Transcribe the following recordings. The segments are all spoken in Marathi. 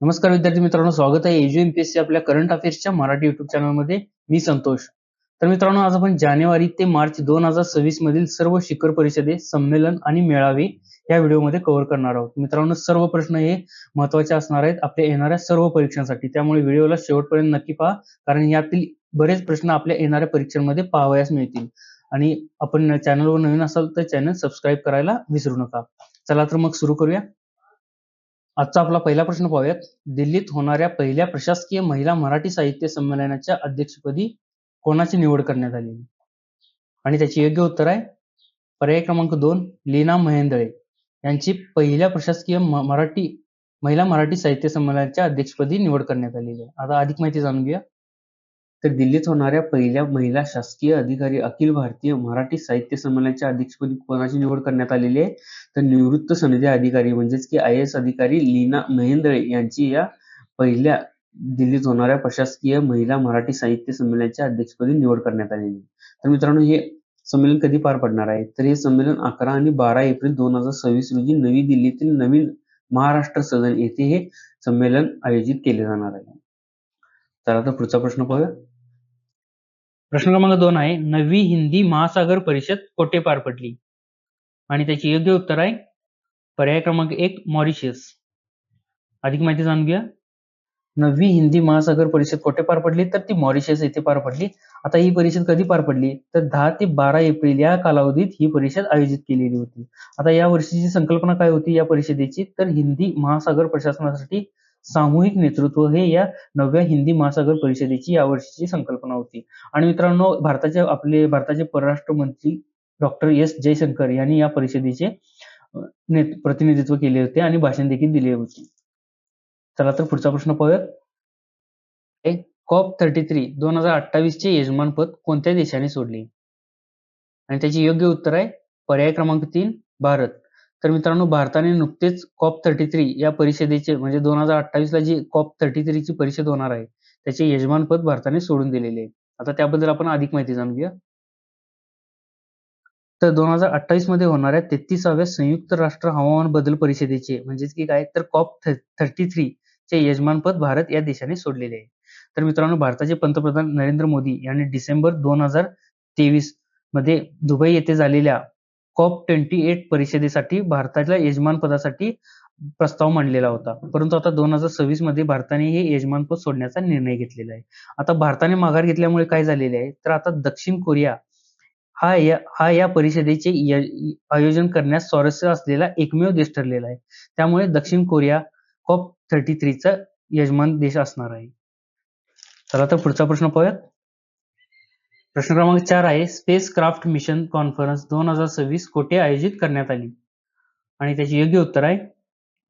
नमस्कार विद्यार्थी मित्रांनो, स्वागत आहे एज्यू एमपीएससी आपल्या करंट अफेअर्सच्या मराठी युट्यूब चॅनलमध्ये. मी संतोष. तर मित्रांनो, आज आपण जानेवारी ते मार्च 2026 मधील सर्व शिखर परिषदे, संमेलन आणि मेळावे या व्हिडिओमध्ये कव्हर करणार आहोत. मित्रांनो, सर्व प्रश्न हे महत्त्वाचे असणार आहेत आपल्या येणाऱ्या सर्व परीक्षांसाठी. त्यामुळे व्हिडिओला शेवटपर्यंत नक्की पहा, कारण यातील बरेच प्रश्न आपल्या येणाऱ्या परीक्षांमध्ये पाहावयास मिळतील. आणि आपण चॅनलवर नवीन असाल तर चॅनल सबस्क्राईब करायला विसरू नका. चला तर मग सुरू करूया. आजचा आपला पहिला प्रश्न पाहूयात. दिल्लीत होणाऱ्या पहिल्या प्रशासकीय महिला मराठी साहित्य संमेलनाच्या अध्यक्षपदी कोणाची निवड करण्यात आली? आणि त्याची योग्य उत्तर आहे पर्याय क्रमांक 2 लीना महेंदळे यांची पहिल्या प्रशासकीय महिला मराठी साहित्य संमेलनाच्या अध्यक्षपदी निवड करण्यात आलेली आहे. आता अधिक माहिती जाणून घेऊया. तर दिल्लीत होणाऱ्या पहिल्या महिला शासकीय अधिकारी अखिल भारतीय मराठी साहित्य संमेलनाच्या अध्यक्षपदी कोणाची निवड करण्यात आलेली आहे? तर निवृत्त सनदी अधिकारी म्हणजेच की IAS अधिकारी लीना महेंदळे यांची या पहिल्या दिल्लीत होणाऱ्या प्रशासकीय महिला मराठी साहित्य संमेलनाच्या अध्यक्षपदी निवड करण्यात आलेली आहे. तर मित्रांनो, हे संमेलन कधी पार पडणार आहे? तर हे संमेलन 11 आणि 12 एप्रिल 2026 रोजी नवी दिल्लीतील नवीन महाराष्ट्र सदन येथे हे संमेलन आयोजित केले जाणार आहे. तर आता पुढचा प्रश्न पाहूया. प्रश्न क्रमांक 2 आहे, नवी हिंदी महासागर परिषद कोठे पार पडली? आणि त्याची योग्य उत्तर आहे पर्याय क्रमांक 1 मॉरिशस. अधिक माहिती जाणून घ्या. नवी हिंदी महासागर परिषद कोठे पार पडली? तर ती मॉरिशस येथे पार पडली. आता ही परिषद कधी पार पडली? तर 10 ते 12 एप्रिल या कालावधीत ही परिषद आयोजित केलेली होती. आता या वर्षीची संकल्पना काय होती या परिषदेची? तर हिंदी महासागर प्रशासनासाठी सामूहिक नेतृत्व हे या नव्या हिंदी महासागर परिषदेची यावर्षीची संकल्पना होती. आणि मित्रांनो, भारताचे परराष्ट्र मंत्री डॉक्टर एस जयशंकर यांनी या परिषदेचे प्रतिनिधित्व केले होते आणि भाषण देखील दिले होते. चला तर पुढचा प्रश्न पाहूयात. COP33 2028 चे यजमानपद कोणत्या देशाने सोडले? आणि त्याची योग्य उत्तर आहे पर्याय क्रमांक 3 भारत. तर मित्रांनो, भारताने नुकतेच COP33 या परिषदेचे म्हणजे 2028 ला जी COP33 ची परिषद होणार आहे त्याचे यजमानपद भारताने सोडून दिलेले आहे. आता त्याबद्दल आपण अधिक माहिती जाणून घेऊया. तर 2028 मध्ये होणाऱ्या 33व्या संयुक्त राष्ट्र हवामान बदल परिषदेचे म्हणजेच की काय तर COP33 चे यजमानपद भारत या देशाने सोडलेले आहे. तर मित्रांनो, भारताचे पंतप्रधान नरेंद्र मोदी यांनी डिसेंबर 2023 मध्ये दुबई येथे झालेल्या COP28 परिषदेसाठी भारताच्या यजमानपदासाठी प्रस्ताव मांडलेला होता. परंतु आता 2026 मध्ये भारताने हे यजमानपद सोडण्याचा निर्णय घेतलेला आहे. आता भारताने माघार घेतल्यामुळे काय झालेले आहे? तर आता दक्षिण कोरिया हा या परिषदेचे आयोजन करण्यास स्वारस्य असलेला एकमेव देश ठरलेला आहे. त्यामुळे दक्षिण कोरिया COP33 चा यजमान देश असणार आहे. चला तर पुढचा प्रश्न पाहूयात. प्रश्न क्रमांक 4 आहे, स्पेस क्राफ्ट मिशन कॉन्फरन्स 2026 कोठे आयोजित करण्यात आली? आणि त्याची योग्य उत्तर आहे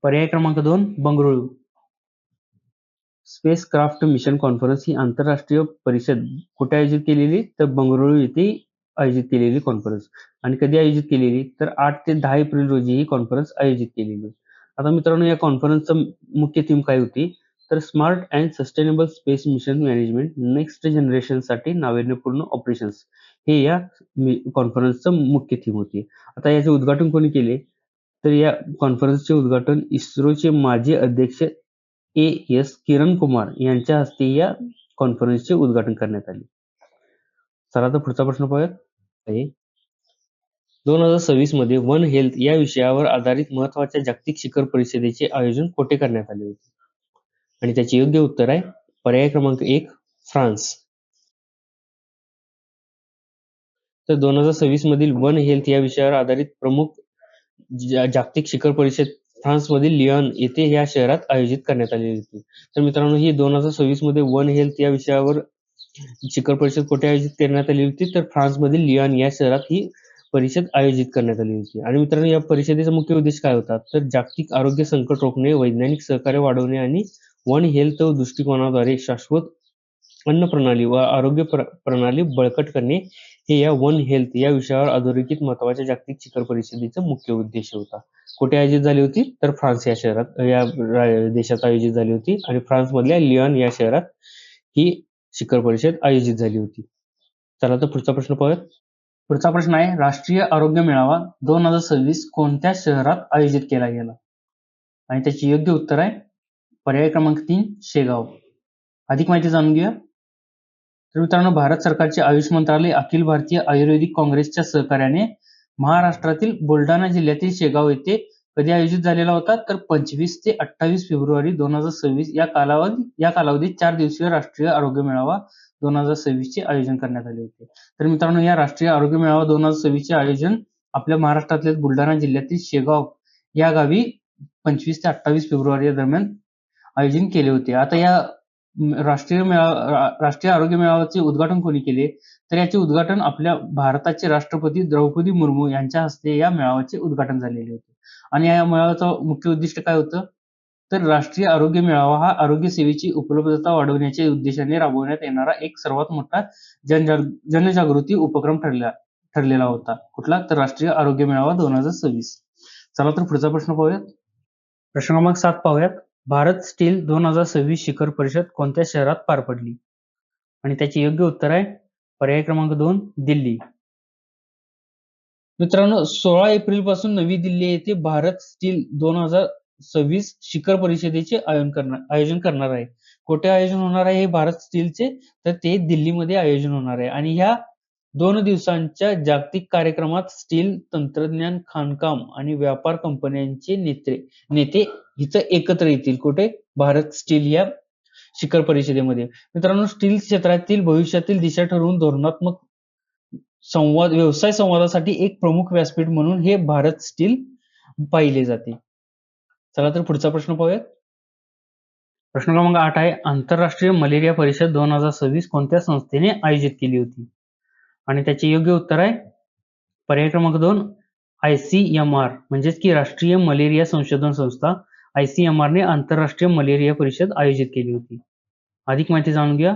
पर्याय क्रमांक 2 Bengaluru. Spacecraft mission conference ही आंतरराष्ट्रीय परिषद कुठे आयोजित केलेली? तर बंगळुरू येथे आयोजित केलेली कॉन्फरन्स. आणि कधी आयोजित केलेली? तर 8 ते 10 एप्रिल रोजी ही कॉन्फरन्स आयोजित केलेली. आता मित्रांनो, या कॉन्फरन्सचं मुख्य थीम काय होती? तर smart and sustainable space mission management next generation साठी नाविन्यपूर्ण ऑपरेशन्स हे या कॉन्फरन्सचं मुख्य थीम होती. आता याचे उद्घाटन कोणी केले? तर या कॉन्फरन्सचे उद्घाटन इस्रोचे माजी अध्यक्ष AS किरण कुमार यांच्या हस्ते या कॉन्फरन्सचे उद्घाटन करण्यात आले. चला तर पुढचा प्रश्न पाहूयात. 2026 मध्ये वन हेल्थ या विषयावर आधारित महत्वाच्या जागतिक शिखर परिषदेचे आयोजन कोठे करण्यात आले होते? आणि त्याचे योग्य उत्तर आहे पर्याय क्रमांक 1 फ्रान्स. तर 2026 मधील वन हेल्थ या विषयावर आधारित प्रमुख जागतिक शिखर परिषद फ्रान्समधील लियॉन येथे या शहरात आयोजित करण्यात आलेली होती. तर मित्रांनो, ही 2026 मध्ये वन हेल्थ या विषयावर शिखर परिषद कुठे आयोजित करण्यात आली होती? तर फ्रान्समधील लियॉन या शहरात ही परिषद आयोजित करण्यात आली होती. आणि मित्रांनो, या परिषदेचा मुख्य उद्देश काय होता? तर जागतिक आरोग्य संकट रोखणे, वैज्ञानिक सहकार्य वाढवणे आणि वन हेल्थ दृष्टिकोनाद्वारे शाश्वत अन्न प्रणाली व आरोग्य प्रणाली बळकट करणे हे या वन हेल्थ या विषयावर अधोरेखित महत्वाच्या जागतिक शिखर परिषदेचा मुख्य उद्देश होता. कुठे आयोजित झाली होती? तर फ्रान्स या शहरात या देशात आयोजित झाली होती आणि फ्रान्स मधल्या लियॉन या शहरात ही शिखर परिषद आयोजित झाली होती. चला तर पुढचा प्रश्न पाहूयात. पुढचा प्रश्न आहे, राष्ट्रीय आरोग्य मेळावा 2026 कोणत्या शहरात आयोजित केला गेला? आणि त्याची योग्य उत्तर आहे पर्याय क्रमांक 3 शेगाव. अधिक माहिती जाणून घेऊया. तर मित्रांनो, भारत सरकारचे आयुष मंत्रालय अखिल भारतीय आयुर्वेदिक काँग्रेसच्या सहकार्याने महाराष्ट्रातील बुलढाणा जिल्ह्यातील शेगाव येथे कधी आयोजित झालेला होता, तर 25 ते 28 फेब्रुवारी 2026 या कालावधीत 4 दिवसीय राष्ट्रीय आरोग्य मेळावा 2026 चे आयोजन करण्यात आले होते. तर मित्रांनो, या राष्ट्रीय आरोग्य मेळावा 2026 चे आयोजन आपल्या महाराष्ट्रातील बुलढाणा जिल्ह्यातील शेगाव या गावी 25 ते 28 फेब्रुवारी या दरम्यान आयोजन केले होते. आता या राष्ट्रीय आरोग्य मेळाव्याचे उद्घाटन कोणी केले, तर याचे उद्घाटन आपल्या भारताचे राष्ट्रपती द्रौपदी मुर्मू यांच्या हस्ते या मेळाव्याचे उद्घाटन झालेले होते. आणि या मेळाव्याचं मुख्य उद्दिष्ट काय होतं, तर राष्ट्रीय आरोग्य मेळावा हा आरोग्य सेवेची उपलब्धता वाढवण्याच्या उद्देशाने राबवण्यात येणारा एक सर्वात मोठा जनजागृती उपक्रम ठरलेला होता. कुठला, तर राष्ट्रीय आरोग्य मेळावा 2026. चला तर पुढचा प्रश्न पाहूयात. प्रश्न क्रमांक 7 पाहूयात. भारत स्टील 2026 शिखर परिषद कोणत्या शहरात पार पडली? आणि त्याचे योग्य उत्तर आहे पर्याय क्रमांक 2 दिल्ली. मित्रांनो, 16 एप्रिल पासून नवी दिल्ली येथे भारत स्टील 2026 शिखर परिषदेचे आयोजन करणार आहे. कुठे आयोजन होणार आहे हे भारत स्टीलचे, तर ते दिल्लीमध्ये आयोजन होणार आहे. आणि ह्या 2 दिवसांच्या जागतिक कार्यक्रमात स्टील, तंत्रज्ञान, खाणकाम आणि व्यापार कंपन्यांचे नेते इथं एकत्र येतील. कुठे, भारत स्टील या शिखर परिषदेमध्ये. मित्रांनो, स्टील क्षेत्रातील भविष्यातील दिशा ठरवून धोरणात्मक व्यवसाय संवादासाठी एक प्रमुख व्यासपीठ म्हणून हे भारत स्टील पाहिले जाते. चला तर पुढचा प्रश्न पाहूयात. प्रश्न क्रमांक 8 आहे, आंतरराष्ट्रीय मलेरिया परिषद 2026 कोणत्या संस्थेने आयोजित केली होती? आणि त्याचे योग्य उत्तर आहे पर्याय क्रमांक 2 ICMR, म्हणजेच की राष्ट्रीय मलेरिया संशोधन संस्था ICMR ने आंतरराष्ट्रीय मलेरिया परिषद आयोजित केली होती. अधिक माहिती जाणून घ्या.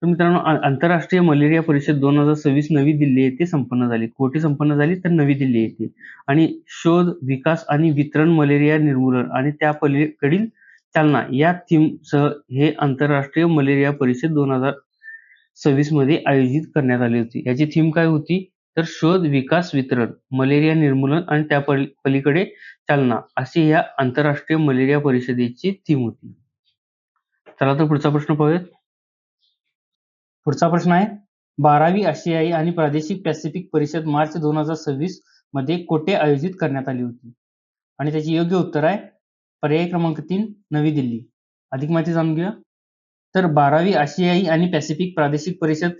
तर मित्रांनो, आंतरराष्ट्रीय मलेरिया परिषद 2026 नवी दिल्ली येथे संपन्न झाली. कुठे संपन्न झाली, तर नवी दिल्ली येथे. आणि शोध, विकास आणि वितरण, मलेरिया निर्मूलन आणि त्या पलीकडील चालना या थीम सह हे आंतरराष्ट्रीय मलेरिया परिषद 2026 मध्ये आयोजित करण्यात आली होती. याची थीम काय होती, तर शोध, विकास, वितरण, मलेरिया निर्मूलन आणि त्या पलीकडे चालना अशी या आंतरराष्ट्रीय मलेरिया परिषदेची थीम होती. चला तर पुढचा प्रश्न पाहूयात. पुढचा प्रश्न आहे, 12वी आशियाई आणि प्रादेशिक पॅसिफिक परिषद मार्च 2026 मध्ये कोठे आयोजित करण्यात आली होती? आणि त्याचे योग्य उत्तर आहे पर्याय क्रमांक 3 नवी दिल्ली. अधिक माहिती जाणून घेऊया. तर 12वी आशियाई आणि पॅसिफिक प्रादेशिक परिषद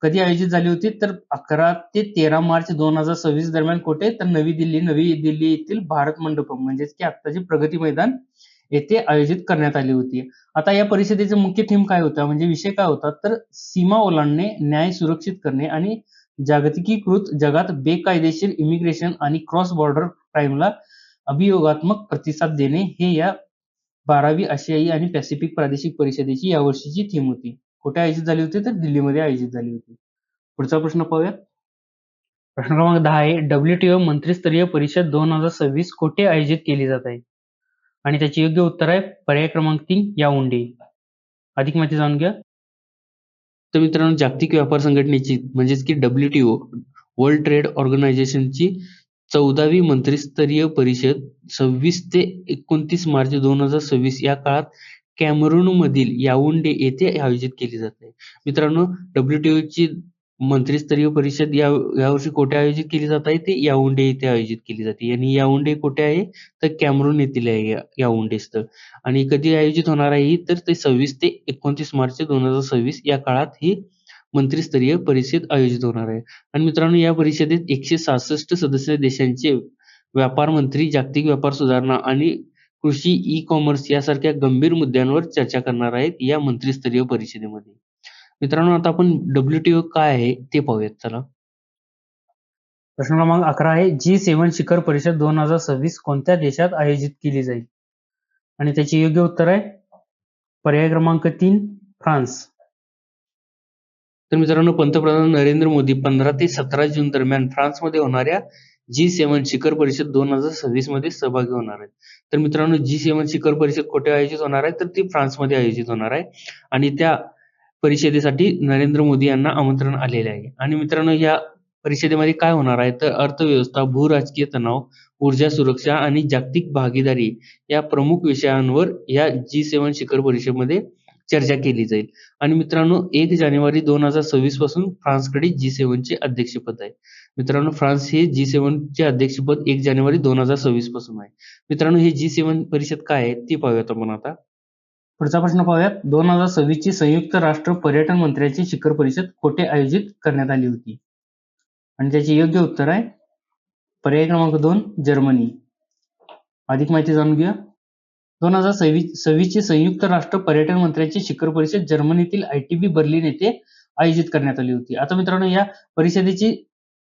कधी आयोजित झाली होती, तर 11 ते 13 मार्च 2026 दरम्यान. कुठे, तर नवी दिल्ली येथील भारत मंडपम, म्हणजेच की आत्ताचे प्रगती मैदान येथे आयोजित करण्यात आली होती. आता या परिषदेचे मुख्य थीम काय होता, म्हणजे विषय काय होता, तर सीमा ओलांडणे, न्याय सुरक्षित करणे आणि जागतिकीकृत जगात बेकायदेशीर इमिग्रेशन आणि क्रॉस बॉर्डर क्राईमला अभियोगात्मक प्रतिसाद देणे हे या 12वी आशियाई आणि पॅसिफिक प्रादेशिक परिषदेची यावर्षीची थीम होती. कुठे आयोजित झाली होती, तर दिल्लीमध्ये आयोजित झाली होती. पुढचा प्रश्न पाहूयात. प्रश्न क्रमांक 10 आहे, WTO मंत्रिस्तरीय परिषद 2026 कुठे आयोजित केली जात आहे? आणि त्याचे योग्य उत्तर आहे पर्याय क्रमांक 3 याओंडे. अधिक माहिती जाणून घ्या. तर मित्रांनो, जागतिक व्यापार संघटनेची म्हणजेच की WTO वर्ल्ड ट्रेड ऑर्गनायझेशनची 14वी मंत्रिस्तरीय परिषद 26 ते 29 मार्च 2026 या काळात कॅमेरूनमधील याओंडे येथे आयोजित केली जाते. मित्रांनो, WTO ची मंत्रिस्तरीय परिषद यावर्षी कुठे आयोजित केली जात आहे, ते याओंडे येथे आयोजित केली जाते. आणि याओंडे कुठे आहे, तर कॅमेरून येथील आहे याओंडे स्थळ. आणि कधी आयोजित होणार आहे, तर ते 26 ते 29 मार्च 2026 या काळात ही मंत्रिस्तरीय परिषद आयोजित होणार आहे. आणि मित्रांनो, या परिषदेत 166 सदस्य देशांचे व्यापार मंत्री जागतिक व्यापार सुधारणा आणि कृषी, ई-कॉमर्स यासारख्या गंभीर मुद्द्यांवर चर्चा करणार आहेत या मंत्रिस्तरीय परिषदेमध्ये. मित्रांनो, आता आपण WTO काय आहे ते पाहूयात. चला. प्रश्न क्रमांक 11 आहे, G7 शिखर परिषद 2026 कोणत्या देशात आयोजित केली जाईल? आणि त्याचे योग्य उत्तर आहे पर्याय क्रमांक 3 फ्रान्स. तर मित्रांनो, पंतप्रधान नरेंद्र मोदी 15 ते 17 जून दरम्यान फ्रान्समध्ये होणाऱ्या G7 शिखर परिषद 2026 मध्ये सहभागी होणार आहेत. तर मित्रांनो, G7 शिखर परिषद कुठे आयोजित होणार आहे, तर ती फ्रान्समध्ये आयोजित होणार आहे. आणि त्या परिषदेसाठी नरेंद्र मोदी यांना आमंत्रण आलेले आहे. आणि मित्रांनो, या परिषदेमध्ये काय होणार आहे, तर अर्थव्यवस्था, भूराजकीय तणाव, ऊर्जा सुरक्षा आणि जागतिक भागीदारी या प्रमुख विषयांवर या G7 शिखर परिषदेमध्ये चर्चा केली जाईल. आणि मित्रांनो, 1 जानेवारी 2026 पासून फ्रान्सकडे G7 चे अध्यक्षपद आहे. मित्रांनो, फ्रान्स हे G7 चे अध्यक्षपद 1 जानेवारी 2026 पासून आहे. मित्रांनो, हे G7 परिषद काय आहे ते पाहूयात आपण आता. पुढचा प्रश्न पाहूयात. 2026 ची संयुक्त राष्ट्र पर्यटन मंत्र्यांची शिखर परिषद कोठे आयोजित करण्यात आली होती? आणि त्याचे योग्य उत्तर आहे पर्याय क्रमांक 2 जर्मनी. अधिक माहिती जाणून घेऊया. 2026 ची संयुक्त राष्ट्र पर्यटन मंत्र्यांची शिखर परिषद जर्मनीतील ITB बर्लिन येथे आयोजित करण्यात आली होती. आता मित्रांनो, या परिषदेची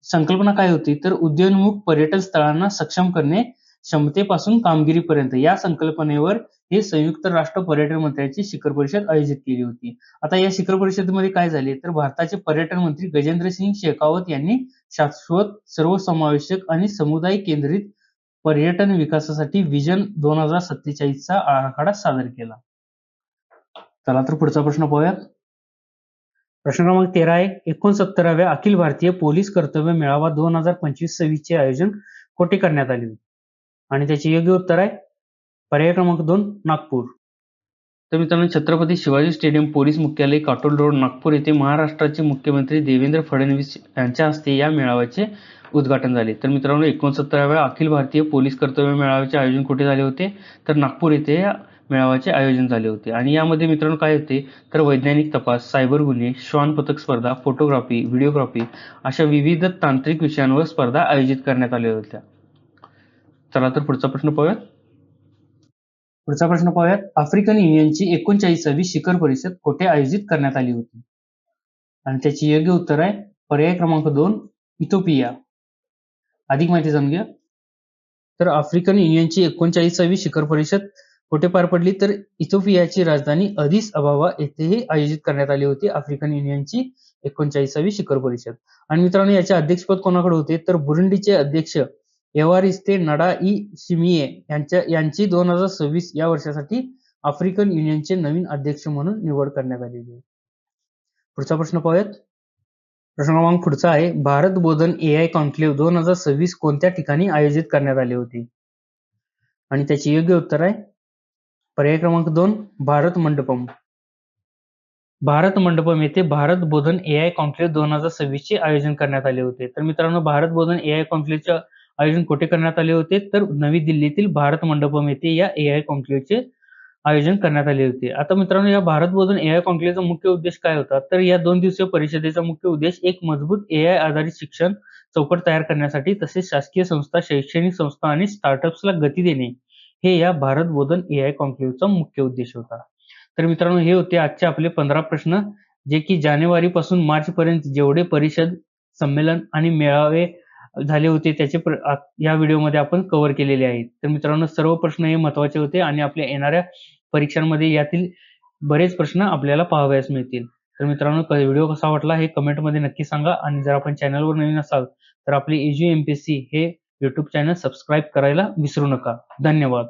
संकल्पना काय होती, तर उदयोन्मुख पर्यटन स्थळांना सक्षम करणे, क्षमतेपासून कामगिरीपर्यंत या संकल्पनेवर हे संयुक्त राष्ट्र पर्यटन मंत्र्यांची शिखर परिषद आयोजित केली होती. आता या शिखर परिषदेमध्ये काय झाले, तर भारताचे पर्यटन मंत्री गजेंद्र सिंग शेखावत यांनी शाश्वत, सर्वसमावेशक आणि समुदाय केंद्रित पर्यटन विकासासाठी विजन 2047 चा आराखडा सादर केला. चला तर पुढचा प्रश्न पाहूयात. प्रश्न क्रमांक 13 आहे. 69व्या अखिल भारतीय पोलीस कर्तव्य मेळावा 2025-26 चे आयोजन कोठे करण्यात आले होते? आणि त्याचे योग्य उत्तर आहे पर्याय क्रमांक 2 नागपूर. तर मित्रांनो, छत्रपती शिवाजी स्टेडियम पोलीस मुख्यालय, काटोल रोड, नागपूर येथे महाराष्ट्राचे मुख्यमंत्री देवेंद्र फडणवीस यांच्या हस्ते या मेळाव्याचे उद्घाटन झाले. तर मित्रांनो, 69व्या अखिल भारतीय पोलीस कर्तव्य मेळाव्याचे आयोजन कुठे झाले होते, तर नागपूर येथे या मेळाव्याचे आयोजन झाले होते. आणि यामध्ये मित्रांनो काय होते, तर वैज्ञानिक तपास, सायबर गुन्हे, श्वान पथक स्पर्धा, फोटोग्राफी, व्हिडिओग्राफी अशा विविध तांत्रिक विषयांवर स्पर्धा आयोजित करण्यात आल्या होत्या. चला तर पुढचा प्रश्न पाहूयात. पुढचा प्रश्न पाहूयात. आफ्रिकन युनियनची 39वी शिखर परिषद कोठे आयोजित करण्यात आली होती? आणि त्याची योग्य उत्तर आहे पर्याय क्रमांक 2 इथिओपिया. अधिक माहिती जाणून घ्या. तर आफ्रिकन युनियनची 39वी शिखर परिषद कुठे पार पडली, तर इथिओपियाची राजधानी अदिस अबाबा येथेही आयोजित करण्यात आली होती आफ्रिकन युनियनची 39वी शिखर परिषद. आणि मित्रांनो, याचे अध्यक्षपद कोणाकडे होते, तर बुरुंडीचे अध्यक्ष एव्हारिस्ते नडाईशिमिये यांची 2026 या वर्षासाठी आफ्रिकन युनियनचे नवीन अध्यक्ष म्हणून निवड करण्यात आलेली आहे. पुढचा प्रश्न पाहूयात. प्रश्न क्रमांक पुढचा आहे. भारत बोधन AI कॉन्क्लेव्ह 2026 कोणत्या ठिकाणी आयोजित करण्यात आले होते? आणि त्याचे योग्य उत्तर आहे पर्याय क्रमांक 2 भारत मंडपम. भारत मंडपम येथे भारत बोधन AI कॉन्क्लेव्ह 2026 चे आयोजन करण्यात आले होते. तर मित्रांनो, भारत बोधन AI कॉन्क्लेव्हचे आयोजन कुठे करण्यात आले होते, तर नवी दिल्लीतील भारत मंडपम येथे या AI कॉन्क्लेव्हचे आयोजन करण्यात आले होते. आता मित्रांनो, या भारत बोधन AI कॉन्क्लेव्हचा मुख्य उद्देश काय होता, तर या 2 दिवसीय परिषदेचा मुख्य उद्देश एक मजबूत AI आधारित शिक्षण चौकट तयार करण्यासाठी, तसेच शासकीय संस्था, शैक्षणिक संस्था आणि स्टार्टअप्सला गती देणे हे या भारत बोधन AI कॉन्क्लेव्हचा मुख्य उद्देश होता. तर मित्रांनो, हे होते आजचे आपले 15 प्रश्न, जे की जानेवारी पासून मार्च पर्यंत जेवढे परिषद, संमेलन आणि मेळावे झाले होते त्याचे या व्हिडिओमध्ये आपण कव्हर केलेले आहेत. तर मित्रांनो, सर्व प्रश्न हे महत्त्वाचे होते आणि आपल्या येणाऱ्या परीक्षांमध्ये यातील बरेच प्रश्न आपल्याला पाहावयास मिळतील. तर मित्रांनो, व्हिडिओ कसा वाटला हे कमेंटमध्ये नक्की सांगा. आणि जर आपण चॅनलवर नवीन असाल तर आपले एज्यू MPSC हे YouTube चॅनल सबस्क्राईब करायला विसरू नका. धन्यवाद.